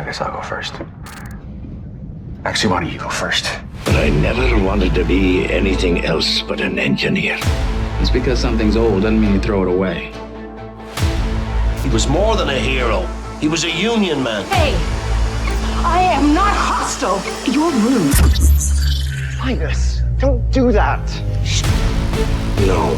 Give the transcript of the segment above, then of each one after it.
guess I'll go first. Actually, why don't you go first? But I never wanted to be anything else but an engineer. Just because something's old doesn't mean you throw it away. He was more than a hero. He was a union man. Hey, I am not hostile. You're rude. Linus, don't do that. No.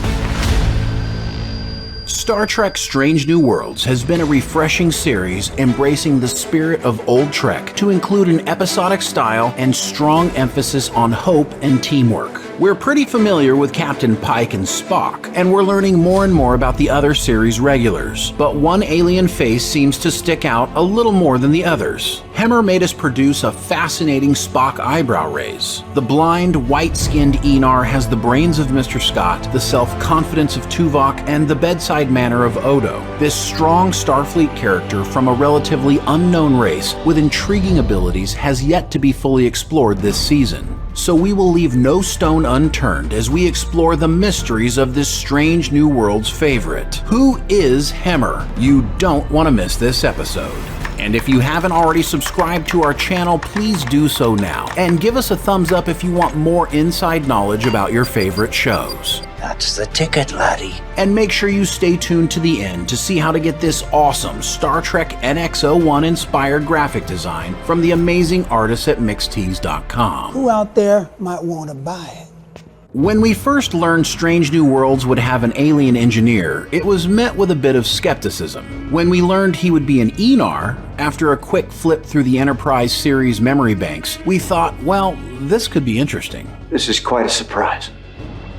Star Trek Strange New Worlds has been a refreshing series embracing the spirit of old Trek to include an episodic style and strong emphasis on hope and teamwork. We're pretty familiar with Captain Pike and Spock, and we're learning more and more about the other series regulars, but one alien face seems to stick out a little more than the others. Hemmer made us produce a fascinating Spock eyebrow raise. The blind, white-skinned Enar has the brains of Mr. Scott, the self-confidence of Tuvok, and the bedside manner of Odo. This strong Starfleet character from a relatively unknown race with intriguing abilities has yet to be fully explored this season. So we will leave no stone unturned as we explore the mysteries of this Strange New Worlds favorite. Who is Hemmer? You don't want to miss this episode. And if you haven't already subscribed to our channel, please do so now. And give us a thumbs up if you want more inside knowledge about your favorite shows. That's the ticket, laddie. And make sure you stay tuned to the end to see how to get this awesome Star Trek NX-01 inspired graphic design from the amazing artists at mixtees.com. Who out there might want to buy it? When we first learned Strange New Worlds would have an alien engineer, it was met with a bit of skepticism. When we learned he would be an Enar, after a quick flip through the Enterprise series memory banks, we thought, well, this could be interesting. This is quite a surprise.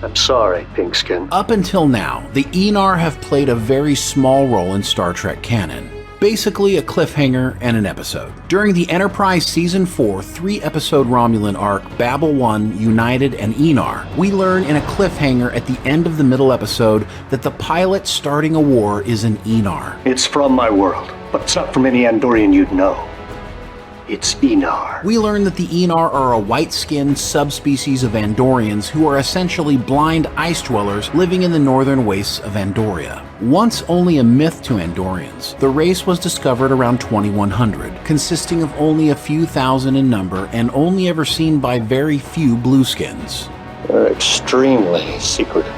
I'm sorry, Pinkskin. Up until now, the Enar have played a very small role in Star Trek canon. Basically a cliffhanger and an episode. During the Enterprise Season 4 3-episode Romulan arc Babel 1, United, and Enar, we learn in a cliffhanger at the end of the middle episode that the pilot starting a war is an Enar. It's from my world, but it's not from any Andorian you'd know. It's Enar. We learn that the Enar are a white-skinned subspecies of Andorians who are essentially blind ice dwellers living in the northern wastes of Andoria. Once only a myth to Andorians, the race was discovered around 2100, consisting of only a few thousand in number and only ever seen by very few blueskins. They're extremely secretive.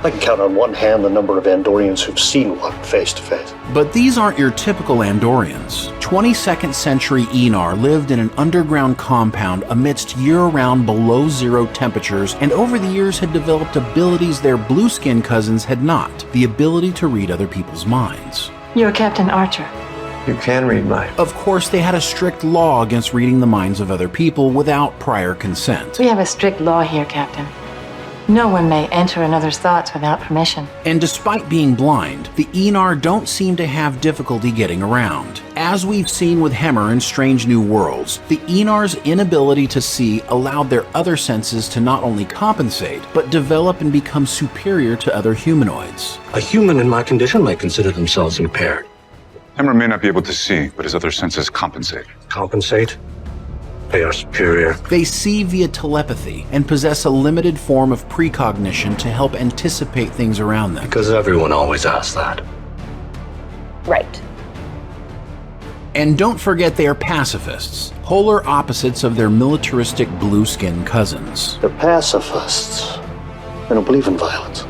I can count on one hand the number of Andorians who've seen one face to face. But these aren't your typical Andorians. 22nd century Enar lived in an underground compound amidst year-round below-zero temperatures and over the years had developed abilities their blue-skin cousins had not, the ability to read other people's minds. You're Captain Archer. You can read minds. Of course, they had a strict law against reading the minds of other people without prior consent. We have a strict law here, Captain. No one may enter another's thoughts without permission. And despite being blind, the Enar don't seem to have difficulty getting around. As we've seen with Hemmer in Strange New Worlds, the Enar's inability to see allowed their other senses to not only compensate, but develop and become superior to other humanoids. A human in my condition might consider themselves impaired. Hemmer may not be able to see, but his other senses compensate. Compensate? They are superior. They see via telepathy and possess a limited form of precognition to help anticipate things around them. Because everyone always asks that. Right. And don't forget they are pacifists, polar opposites of their militaristic blue-skin cousins. They're pacifists. They don't believe in violence.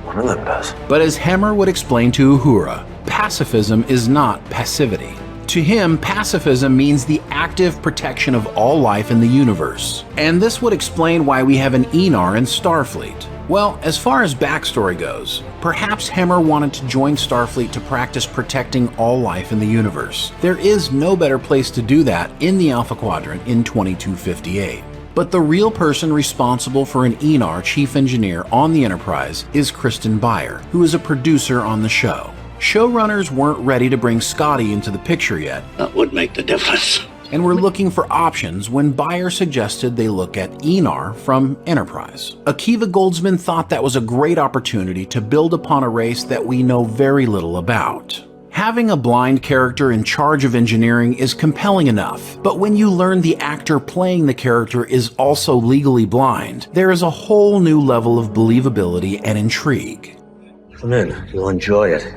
One of them does. But as Hemmer would explain to Uhura, pacifism is not passivity. To him, pacifism means the active protection of all life in the universe. And this would explain why we have an Enar in Starfleet. Well, as far as backstory goes, perhaps Hemmer wanted to join Starfleet to practice protecting all life in the universe. There is no better place to do that in the Alpha Quadrant in 2258. But the real person responsible for an Enar chief engineer on the Enterprise is Kristen Beyer, who is a producer on the show. Showrunners weren't ready to bring Scotty into the picture yet. That would make the difference. And were looking for options when Beyer suggested they look at Enar from Enterprise. Akiva Goldsman thought that was a great opportunity to build upon a race that we know very little about. Having a blind character in charge of engineering is compelling enough, but when you learn the actor playing the character is also legally blind, there is a whole new level of believability and intrigue. Come in, you'll enjoy it.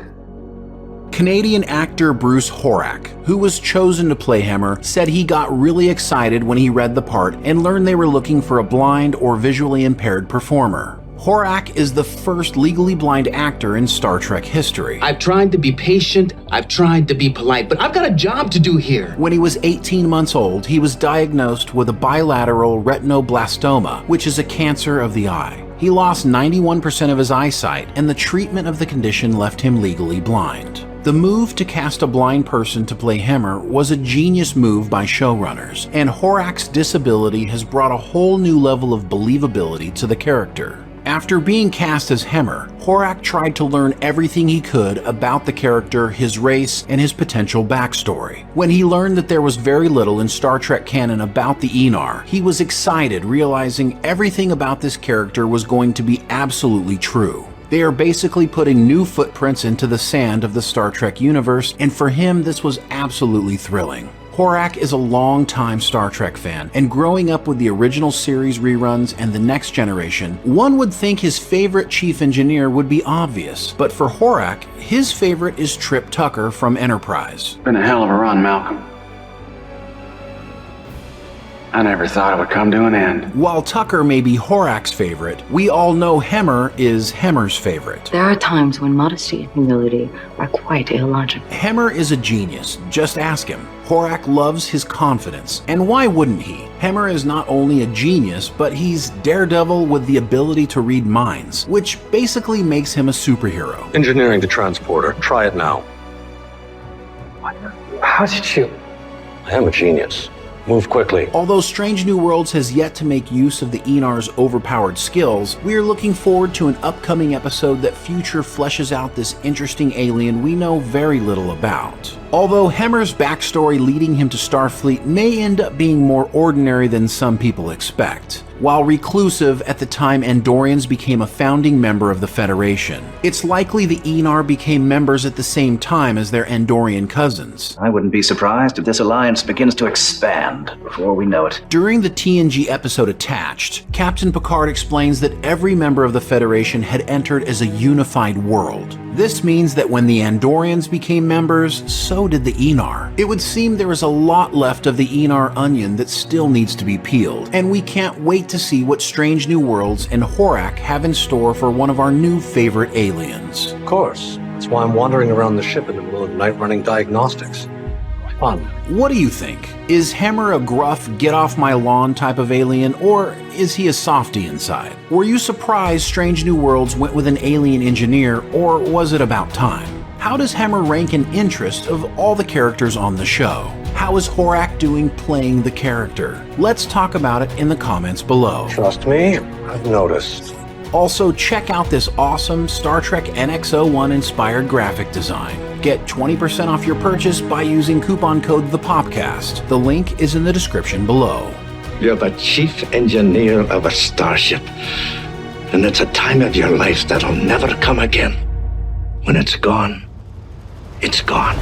Canadian actor Bruce Horak, who was chosen to play Hemmer, said he got really excited when he read the part and learned they were looking for a blind or visually impaired performer. Horak is the first legally blind actor in Star Trek history. I've tried to be patient, I've tried to be polite, but I've got a job to do here. When he was 18 months old, he was diagnosed with a bilateral retinoblastoma, which is a cancer of the eye. He lost 91% of his eyesight, and the treatment of the condition left him legally blind. The move to cast a blind person to play Hemmer was a genius move by showrunners, and Horak's disability has brought a whole new level of believability to the character. After being cast as Hemmer, Horak tried to learn everything he could about the character, his race, and his potential backstory. When he learned that there was very little in Star Trek canon about the Enar, he was excited, realizing everything about this character was going to be absolutely true. They are basically putting new footprints into the sand of the Star Trek universe, and for him this was absolutely thrilling. Horak is a long-time Star Trek fan, and growing up with the original series reruns and The Next Generation, one would think his favorite chief engineer would be obvious. But for Horak, his favorite is Trip Tucker from Enterprise. Been a hell of a run, Malcolm. I never thought it would come to an end. While Tucker may be Horak's favorite, we all know Hemmer is Hemmer's favorite. There are times when modesty and humility are quite illogical. Hemmer is a genius, just ask him. Horak loves his confidence, and why wouldn't he? Hemmer is not only a genius, but he's daredevil with the ability to read minds, which basically makes him a superhero. Engineering the transporter. Try it now. How did you? I am a genius. Move quickly. Although Strange New Worlds has yet to make use of the Enar's overpowered skills, we are looking forward to an upcoming episode that future fleshes out this interesting alien we know very little about. Although Hemmer's backstory leading him to Starfleet may end up being more ordinary than some people expect. While reclusive at the time Andorians became a founding member of the Federation, it's likely the Enar became members at the same time as their Andorian cousins. I wouldn't be surprised if this alliance begins to expand before we know it. During the TNG episode Attached, Captain Picard explains that every member of the Federation had entered as a unified world. This means that when the Andorians became members, so did the Enar. It would seem there is a lot left of the Enar onion that still needs to be peeled, and we can't wait to see what Strange New Worlds and Horak have in store for one of our new favorite aliens. Of course. That's why I'm wandering around the ship in the middle of the night running diagnostics. Fun. What do you think? Is Hemmer a gruff, get-off-my-lawn type of alien, or is he a softie inside? Were you surprised Strange New Worlds went with an alien engineer, or was it about time? How does Hemmer rank in interest of all the characters on the show? How is Horak doing playing the character? Let's talk about it in the comments below. Trust me, I've noticed. Also, check out this awesome Star Trek NX-01 inspired graphic design. Get 20% off your purchase by using coupon code ThePopcast. The link is in the description below. You're the chief engineer of a starship. And it's a time of your life that'll never come again. When it's gone, it's gone.